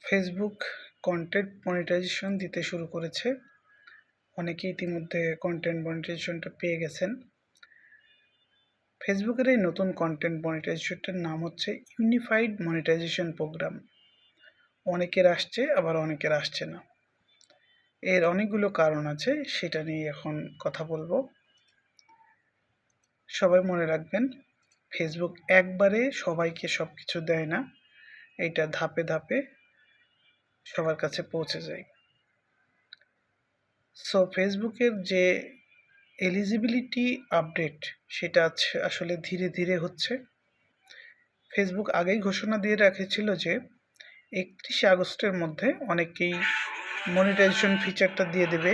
Facebook content monetization দিতে শুরু করেছে। অনেকে ইতিমধ্যে কন্টেন্ট মনিটাইজেশনটা পেয়ে গেছেন। ফেসবুকের এই নতুন কন্টেন্ট মনিটাইজেশনটার নাম হচ্ছে ইউনিফাইড মনিটাইজেশন প্রোগ্রাম। অনেকের আসছে, আবার অনেকের আসছে না। এর অনেকগুলো কারণ আছে, সেটা নিয়ে এখন কথা বলবো। সবাই মনে রাখবেন, ফেসবুক একবারে সবাইকে সব কিছু দেয় না, এটা ধাপে ধাপে সবার কাছে পৌঁছে যায়। সো ফেসবুকের যে এলিজিবিলিটি আপডেট, সেটা আসলে ধীরে ধীরে হচ্ছে। ফেসবুক আগেই ঘোষণা দিয়ে রেখেছিল যে 31শে আগস্টের মধ্যে অনেকেই মনিটাইজেশন ফিচারটা দিয়ে দেবে,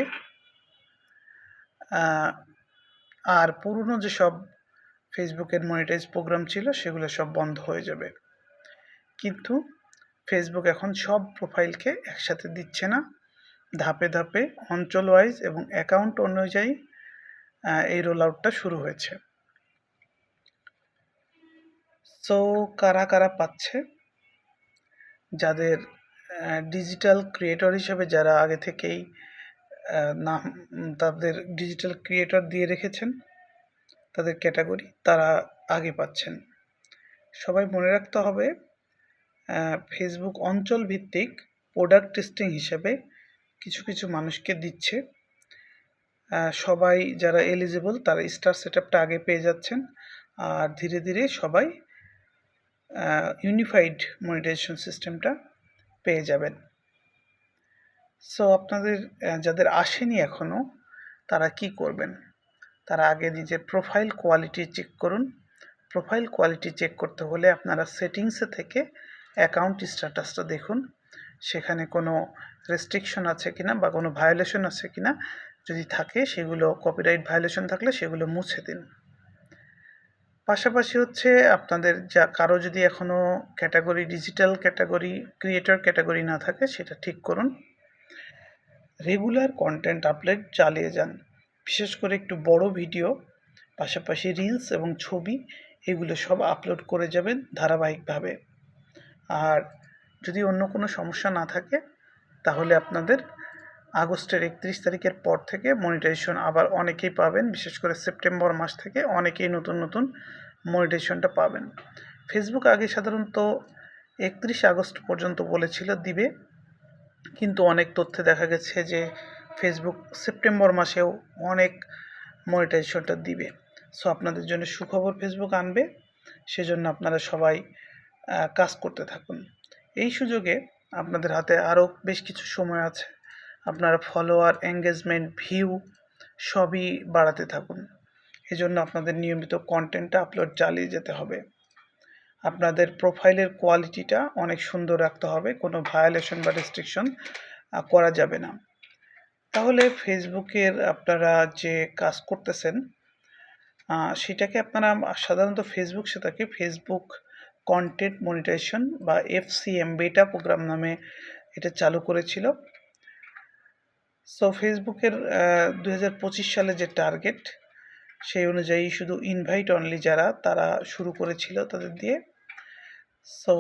আর পুরনো যেসব ফেসবুকের মনিটাইজ প্রোগ্রাম ছিল সেগুলো সব বন্ধ হয়ে যাবে। কিন্তু ফেসবুক এখন সব প্রোফাইলকে একসাথে দিচ্ছে না, ধাপে ধাপে অঞ্চল ওয়াইজ এবং অ্যাকাউন্ট অনুযায়ী এই রোল আউটটা শুরু হয়েছে। সো কারা কারা পাচ্ছে? যাদের ডিজিটাল ক্রিয়েটর হিসেবে যারা আগে থেকেই নাম, তাদের ডিজিটাল ক্রিয়েটর দিয়ে রেখেছেন, তাদের ক্যাটাগরি, তারা আগে পাচ্ছেন। সবাই মনে রাখতে হবে, ফেসবুক অঞ্চল ভিত্তিক প্রোডাক্ট টেস্টিং হিসেবে কিছু কিছু মানুষকে দিচ্ছে। সবাই যারা এলিজিবল তারা স্টার সেটআপটা আগে পেয়ে যাচ্ছেন, আর ধীরে ধীরে সবাই ইউনিফাইড মনিটাইজেশন সিস্টেমটা পেয়ে যাবেন। সো আপনাদের যাদের আসেনি এখনও, তারা কি করবেন? তারা আগে নিজের প্রোফাইল কোয়ালিটি চেক করুন। প্রোফাইল কোয়ালিটি চেক করতে হলে আপনারা সেটিংসে থেকে অ্যাকাউন্ট স্ট্যাটাসটা দেখুন, সেখানে কোনো রেস্ট্রিকশন আছে কিনা বা কোনো ভায়োলেশন আছে কিনা। যদি থাকে, সেগুলো কপিরাইট ভায়োলেশন থাকলে সেগুলো মুছে দিন। পাশাপাশি হচ্ছে আপনাদের কারো যদি এখনও category, digital category, creator category না থাকে, সেটা ঠিক করুন। রেগুলার কন্টেন্ট আপলোড চালিয়ে যান, বিশেষ করে একটু বড় ভিডিও, পাশাপাশি রিলস এবং ছবি, এগুলো সব আপলোড করে যাবেন ধারাবাহিকভাবে। আর যদি অন্য কোনো সমস্যা না থাকে, তাহলে আপনাদের আগস্টের 31 তারিখের পর থেকে মনিটাইজেশন আবার অনেকেই পাবেন। বিশেষ করে সেপ্টেম্বর মাস থেকে অনেকেই নতুন নতুন মনিটাইজেশনটা পাবেন। ফেসবুক আগে সাধারণত 31 আগস্ট পর্যন্ত বলেছিল দিবে, কিন্তু অনেক তথ্যে দেখা গেছে যে ফেসবুক সেপ্টেম্বর মাসেও অনেক মনিটাইজেশনটা দিবে। সো আপনাদের জন্য সুখবর ফেসবুক আনবে, সেজন্য আপনারা সবাই কাজ করতে থাকুন। এই সুযোগে আপনাদের হাতে আরও বেশ কিছু সময় আছে। আপনারা ফলোয়ার, এঙ্গেজমেন্ট, ভিউ সবই বাড়াতে থাকুন। এজন্য আপনাদের নিয়মিত কন্টেন্টটা আপলোড চালিয়ে যেতে হবে। আপনাদের প্রোফাইলের কোয়ালিটিটা অনেক সুন্দর রাখতে হবে, কোনো ভায়োলেশন বা রেস্ট্রিকশন করা যাবে না। তাহলে ফেসবুকের আপনারা যে কাজ করতেছেন, সেটাকে আপনারা সাধারণত সেটাকে ফেসবুক কন্টেন্ট মনিটাইজেশন বা FCM বেটা প্রোগ্রাম নামে এটা চালু করেছিল। সো ফেসবুকের 2025 সালে যে টার্গেট, সেই অনুযায়ী শুধু ইনভাইট অনলি যারা, তারা শুরু করেছিল তাদের দিয়ে। সো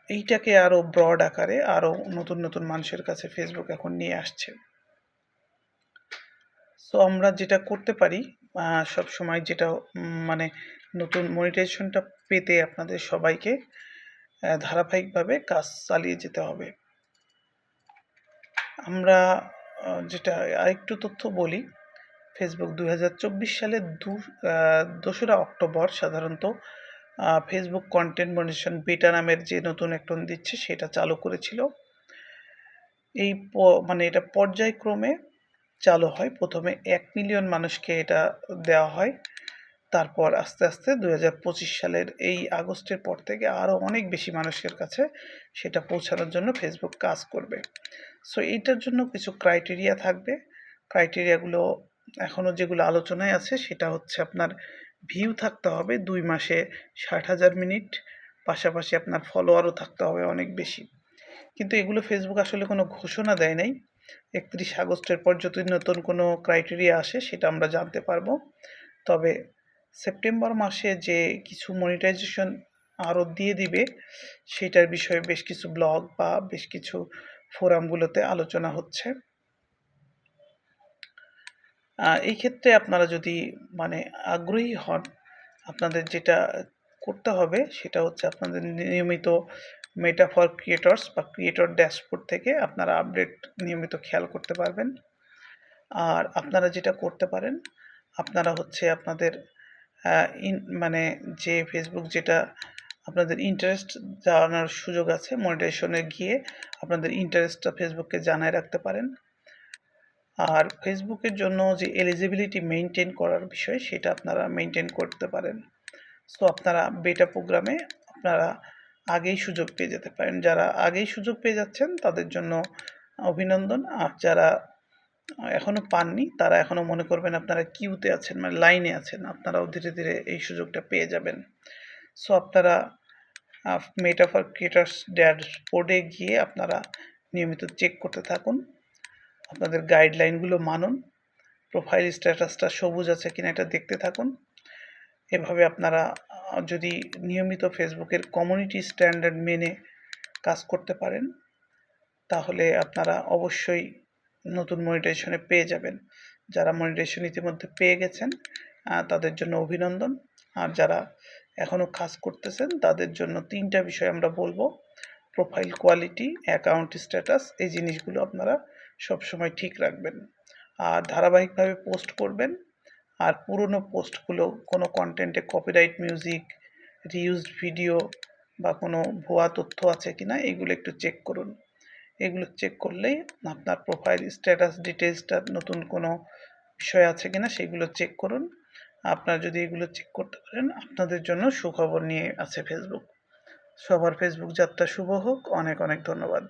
এইটাকে আরও ব্রড আকারে আরও নতুন নতুন মানুষের কাছে ফেসবুক এখন নিয়ে আসছে। সো আমরা যেটা করতে পারি, সব সময় যেটা মানে নতুন মনিটাইজেশনটা পেতে আপনাদের সবাইকে ধারাবাহিকভাবে কাজ চালিয়ে যেতে হবে। আমরা যেটা আরেকটু তথ্য বলি, ফেসবুক 2024 সালের 2রা অক্টোবর সাধারণত ফেসবুক কন্টেন্ট মনিটাইজেশন বেটা নামের যে নতুন একটা দিচ্ছে, সেটা চালু করেছিল। এই এটা পর্যায়ক্রমে চালু হয়। প্রথমে 1 মিলিয়ন মানুষকে এটা দেওয়া হয়, তারপর আস্তে আস্তে 2025 সালের এই আগস্টের পর থেকে আরও অনেক বেশি মানুষের কাছে সেটা পৌঁছানোর জন্য ফেসবুক কাজ করবে। সো এইটার জন্য কিছু ক্রাইটেরিয়া থাকবে। ক্রাইটেরিয়াগুলো এখনও যেগুলো আলোচনায় আছে, সেটা হচ্ছে আপনার ভিউ থাকতে হবে 2 মাসে 60,000 মিনিট, পাশাপাশি আপনার ফলোয়ারও থাকতে হবে অনেক বেশি। কিন্তু এগুলো ফেসবুক আসলে কোনো ঘোষণা দেয় নাই। 31 আগস্টের পর যদি নতুন কোনো ক্রাইটেরিয়া আসে, সেটা আমরা জানতে পারবো। তবে সেপ্টেম্বর মাসে যে কিছু মনিটাইজেশন আরও দিয়ে দিবে, সেটার বিষয়ে বেশ কিছু ব্লগ বা বেশ কিছু ফোরামগুলোতে আলোচনা হচ্ছে। এই ক্ষেত্রে আপনারা যদি মানে আগ্রহী হন, আপনাদের যেটা করতে হবে সেটা হচ্ছে আপনাদের নিয়মিত মেটা ফর ক্রিয়েটরস বা ক্রিয়েটর ড্যাশবোর্ড থেকে আপনারা আপডেট নিয়মিত খেয়াল করতে পারবেন। আর আপনারা যেটা করতে পারেন, আপনারা হচ্ছে আপনাদের মানে যে ফেসবুক যেটা আপনাদের ইন্টারেস্ট জানার সুযোগ আছে, মনিটাইজেশনে গিয়ে আপনাদের ইন্টারেস্টটা ফেসবুককে জানায় রাখতে পারেন। আর ফেসবুকের জন্য যে এলিজিবিলিটি মেইনটেইন করার বিষয়, সেটা আপনারা মেইনটেইন করতে পারেন। সো আপনারা বেটা প্রোগ্রামে আপনারা আগেই সুযোগ পেয়ে যেতে পারেন। যারা আগেই সুযোগ পেয়ে যাচ্ছেন তাদের জন্য অভিনন্দন। আর যারা এখনো পাননি তারা এখনো মনে করবেন আপনারা কিউতে আছেন, মানে লাইনে আছেন, আপনারাও ধীরে ধীরে এই সুযোগটা পেয়ে যাবেন। সো আপনারা মেটা ফর ক্রিয়েটরস ড্যাশবোর্ডে গিয়ে আপনারা নিয়মিত চেক করতে থাকুন, আপনাদের গাইডলাইনগুলো মানুন, প্রোফাইল স্ট্যাটাসটা সবুজ আছে কিনা এটা দেখতে থাকুন। এভাবে আপনারা যদি নিয়মিত ফেসবুকের কমিউনিটি স্ট্যান্ডার্ড মেনে কাজ করতে পারেন, তাহলে আপনারা অবশ্যই নতুন মনিটাইজেশনে পেয়ে যাবেন। যারা মনিটাইজেশন ইতিমধ্যে পেয়ে গেছেন তাদের জন্য অভিনন্দন। আর যারা এখনও কাজ করতেছেন তাদের জন্য 3টা বিষয় আমরা বলবো: প্রোফাইল কোয়ালিটি, অ্যাকাউন্ট স্ট্যাটাস, এই জিনিসগুলো আপনারা সবসময় ঠিক রাখবেন। আর ধারাবাহিকভাবে পোস্ট করবেন। আর পুরনো পোস্টগুলো কোনো কন্টেন্টে কপিরাইট মিউজিক, রিইউজড ভিডিও বা কোনো ভুয়া তথ্য আছে কিনা এগুলো একটু চেক করুন। এগুলো চেক করলেই আপনার প্রোফাইল স্ট্যাটাস ডিটেলসটা নতুন কোনো বিষয় আছে কিনা সেগুলো চেক করুন। আপনারা যদি এগুলো চেক করতে পারেন, আপনাদের জন্য সুখবর নিয়ে আছে ফেসবুক। সবার ফেসবুক যাত্রা শুভ হোক। অনেক অনেক ধন্যবাদ।